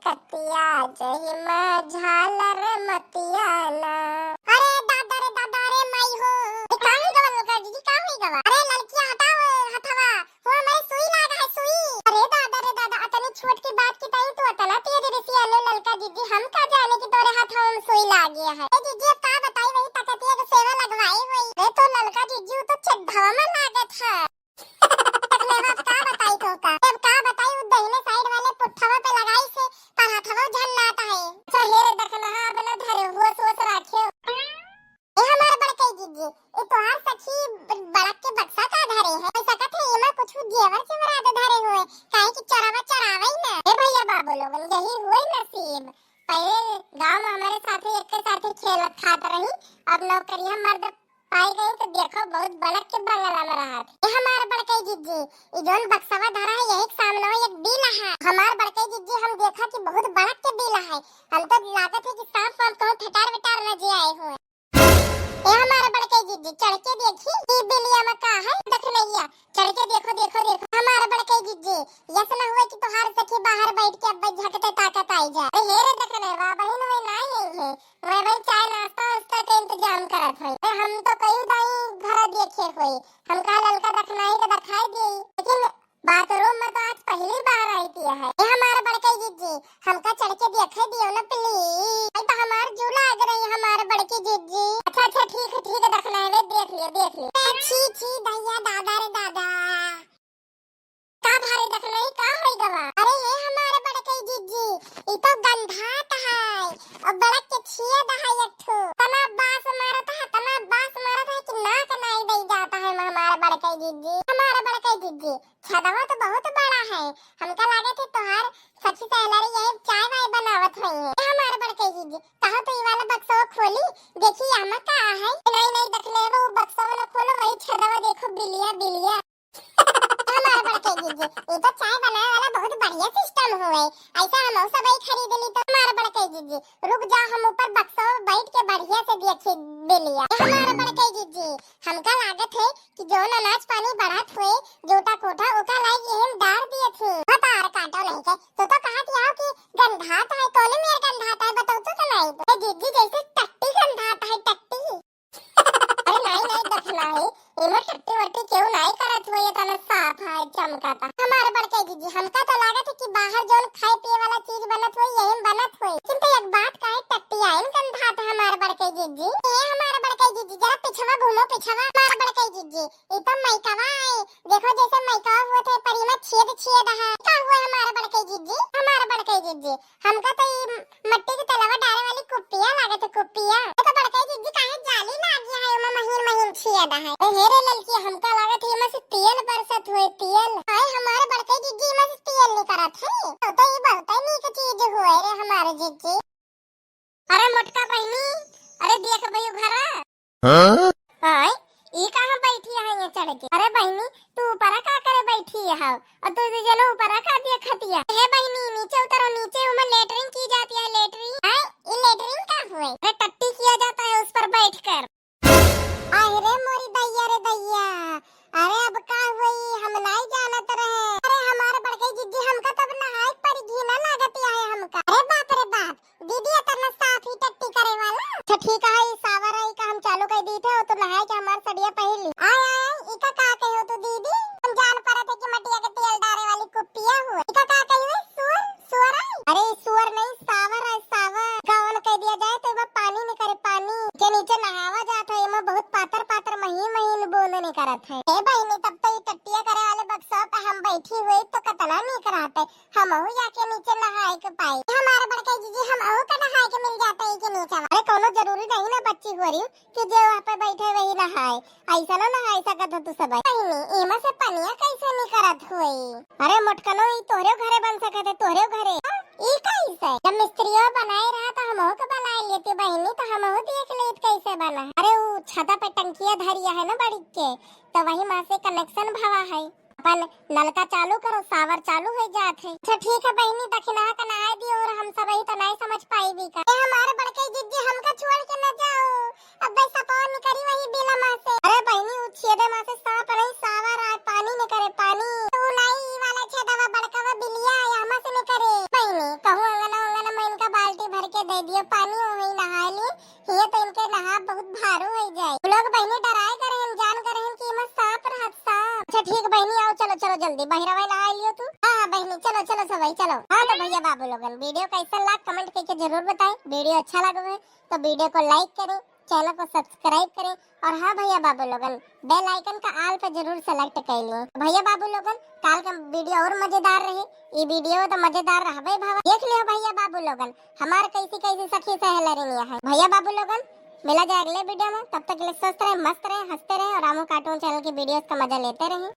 कतिया जही में झालर मतियाना। अरे दादा रे माई हो का ही गवा लड़का जी का ही गवा। अरे लड़कियां हटाओ हथवा हो मेरे सुई लागा है सुई। अरे दादा अतनी छोट की बात की तई तो अतना तेज ऋषि आलो लड़का जीजी हम का जाने की तोरे हाथों में सुई लाग गया है। ए जीजी का बताई वही तकतिया के सेवा लगवाई हुई। ए तो लड़का जीजी तो चढ़ावा में लागत है। तकलेवा का बताई तो का अब का बताई वो दहिने साइड वाले पुट्ठवा पे लगाई से पर हथवा झन्नाता है। सहेरे देखना हां बना धरे हुआ सोच राखियो। ए हमार बड़के जीजी ए तोहार सखी बड़क के बक्सा का धरे है। ऐसा कहते एमा कुछ जेवर जेवर धरे हुए काहे कि चरावा ही ना। ए भैया बाबू लोगन यही हुए नसीब। पहले गांव में हमारे साथे एक के साथे खेलत खात रही अब नौकरियां मर्द पाई गई तो देखो बहुत बड़क के बंगला में रहा। ये हमार बड़के जीजी ये जोन बक्सवा धरा है यही सामने एक बिल है। हमार बड़के जीजी हम देखा कि बहुत बड़क के बिल है। हम तो लागत है कि सांप वाम कहीं ठटार विटार न जे आए हुए। ये हमारे बड़के जीजी चढ़ के देखी ये बिलिया में का है देख नैया चढ़ के देखो हमारे बड़के जीजी यस न हुए कि तोहार सखी बाहर बैठ के अब झटते ताकत आई जा। अरे हेरे देखने वाह बहन वे नहीं है मैं भाई चाय नाश्ता उसका के इंतजाम करत है। हम तो कई दाई घर देखे हुए हम का ललका देखना ही के दिखाई दी लेकिन बाथरूम में तो आज पहली बार आई थी है। ये हमारे बड़के जीजी हमका चढ़ के देखे दियो ना प्लीज। तो हमार जू लाग रही हमारे बड़के जीजी। अच्छा ठीक है देखना है देख लियो छी दैया दादा रे दादा का भारी देखना ही का होई गवा। अरे ये हमारे बड़के जीजी ई तो गंधात है और बड़क के छिए दहा एक ठो तना बास मारत है कि नाक नहीं दे जाता है हमारे बड़के जीजी। हमारे बड़के जीजी छदवा तो बहुत बड़ा है हमका लागे थे तोहार सखी सहेलारी यही चाय वाय बनावत हुई है। हमारे बड़के जीजी कहो तो ये वाला बक्सा खोली देखी यहाँ का है। नहीं देखले वो बक्सा वाला खोलो वही छदवा देखो बिलिया हमारे बड़के जीजी ये तो चाय बनाने वाला बहुत बढ़िया सिस्टम हुए। ऐसा हम सब ही खरीद ली तो हमारे बड़के जीजी रुक जा हम ऊपर बक्सा बैठ के बढ़िया से देखी बिलिया। हमारे बड़के जीजी हमका लागत है कि जो अनाज पानी बढ़त हुए जोटा कोठा ओका लाइक हम डाल दिए थे तार काटो नहीं के तो कहा कि आओ कि गंधात है कोले में गंधात है बताओ तो नहीं तो जीजी जैसे टट्टी गंधात है टट्टी। अरे नहीं देखना है इमे टट्टी वट्टी क्यों नहीं करत हो ये तना साफ है चमकाता। हमारे बड़के जीजी हमका तो लागत है कि बाहर जोन खाए पिए वाला चीज बनत हो यही बनत हो किंतु एक बात का है टट्टी आइन गंधात हमारे बड़के जीजी। ये हमारे बड़के जीजी जरा पिछवा घूमो हमारे बड़के जीजी ये तो मैकवा है देखो जैसे मैकवा हुए थे परी में छेद है का हुआ हमारे बड़के जीजी। हमारे बड़के जीजी हमका तो मट्टी के तलवा डाले वाली कुप्पियां लागत है कुप्पियां तो बड़के जीजी काहे जाली लागी है उमा महीन छेद है। हेरे ललकी हमका लागत है में से तेल बरसत हुए तेल हाय हमारे बड़के जीजी में से तेल नहीं करत है तो ये बहुत ही नीक चीज हुए रे हमारे जीजी। अरे मोटका बहनी अरे देख भई घर हाय ई कहां बैठी है ये चढ़ के। अरे बहनी तू ऊपर का करे बैठी है और तू चलो ऊपर का देखतिया। हे बहनी नीचे उतरो नीचे उमे लेटरिंग की जाती है लेटरिंग हाय ये लेटरिंग का हुए। अरे टट्टी किया जाता है उस पर बैठकर। अरे मोरी दैया रे दैया अरे अब का हुई हम नहीं जानत रहे। अरे हमारे बड़के जीजी हमका तब नहाए पर घिना लागत है हमका। अरे बाप दीदी इतना साफ ही टट्टी करे वाला। अच्छा ठीक है सावर है का हम चालू कर दी थे तो नहाए के हमार सड़िया पहली आय इका का कहो तो दीदी हम जान परत है कि मटिया के तेल डारे वाली कुप्पियां हुए इका का कहो सुअर अरे सुअर नहीं सावर है सावर गावन कह दिया जाए तो पानी नहीं करे पानी के नीचे नहावा जाता है एमा बहुत पातर महीन बूंद नहीं करत है। ए बहनी तब तो ये टट्टिया करे वाले बक्सा पे हम बैठी हुई तो कतना नहीं कराते हम हो जाके नीचे नहाए के पाए। हमारे बड़के जीजी हम हो का नहाए के मिल जाते है कि नीचे। अरे कोनो जरूरी नहीं ना बच्ची हो रही कि जो वहां पे बैठे वही नहाए ऐसा ना नहाए सकत हो तू सब बहनी एमा से पनिया कैसे नहीं करत हुई। अरे मोटकनो ई तोरे घरे बन सकत है तोरे घरे ई कैसे जब मिस्त्रियों बनाए रहा तो हम हो के बनाए लेते बहनी तो हम हो देख लेत कैसे बना। अरे वो छता पे टंकिया धरिया है ना बड़ी के तो वही मां से कनेक्शन भवा है अपन नलका चालू करो सावर चालू हो जात है। अच्छा ठीक है बहनी दक्षिणा का नहाए दी और हम सब ही तो नहीं समझ पाई भी का हमारे बड़के जीजी हमका छोड़ के न जाओ अब वैसा कौन करी वही बिना मां से। अरे बहनी वो छेदे मां से साफ नहीं सावर आ पानी नहीं करे पानी तू नहीं वाला छेदवा बड़का बिलिया यहां से नहीं करे बहनी कहूँ अंगना अंगना में इनका बाल्टी भर के दे दियो पानी वही नहा ली ये तो इनके नहा बहुत भारू हो जाए लोग बहनी डराए करे हम जान करे हम कि मत सांप रहत सांप अच्छा ठीक बहनी आओ चलो चलो जल्दी बहिरवा नहा लियो तू हां बहनी चलो चलो सब चलो हां तो भैया बाबू लोगन वीडियो कैसा लगा कमेंट करके जरूर बताएं वीडियो अच्छा लगा है तो वीडियो को लाइक करें चैनल को सब्सक्राइब करें और हाँ भैया बाबू लोगन बेल आइकन का आल पे जरूर सेलेक्ट कर लिए भैया बाबू लोगन काल का वीडियो और मजेदार रहे ये वीडियो तो मजेदार रहबे भावा देख लियो भैया बाबू लोगन हमार कैसी कैसी सखी सहेलरियां है भैया बाबू लोगन मिला जाए अगले वीडियो में तब तक के लिए स्वस्थ रहे मस्त रहे हंसते रहे और रामू कार्टून चैनल की वीडियोस का मजा लेते रहे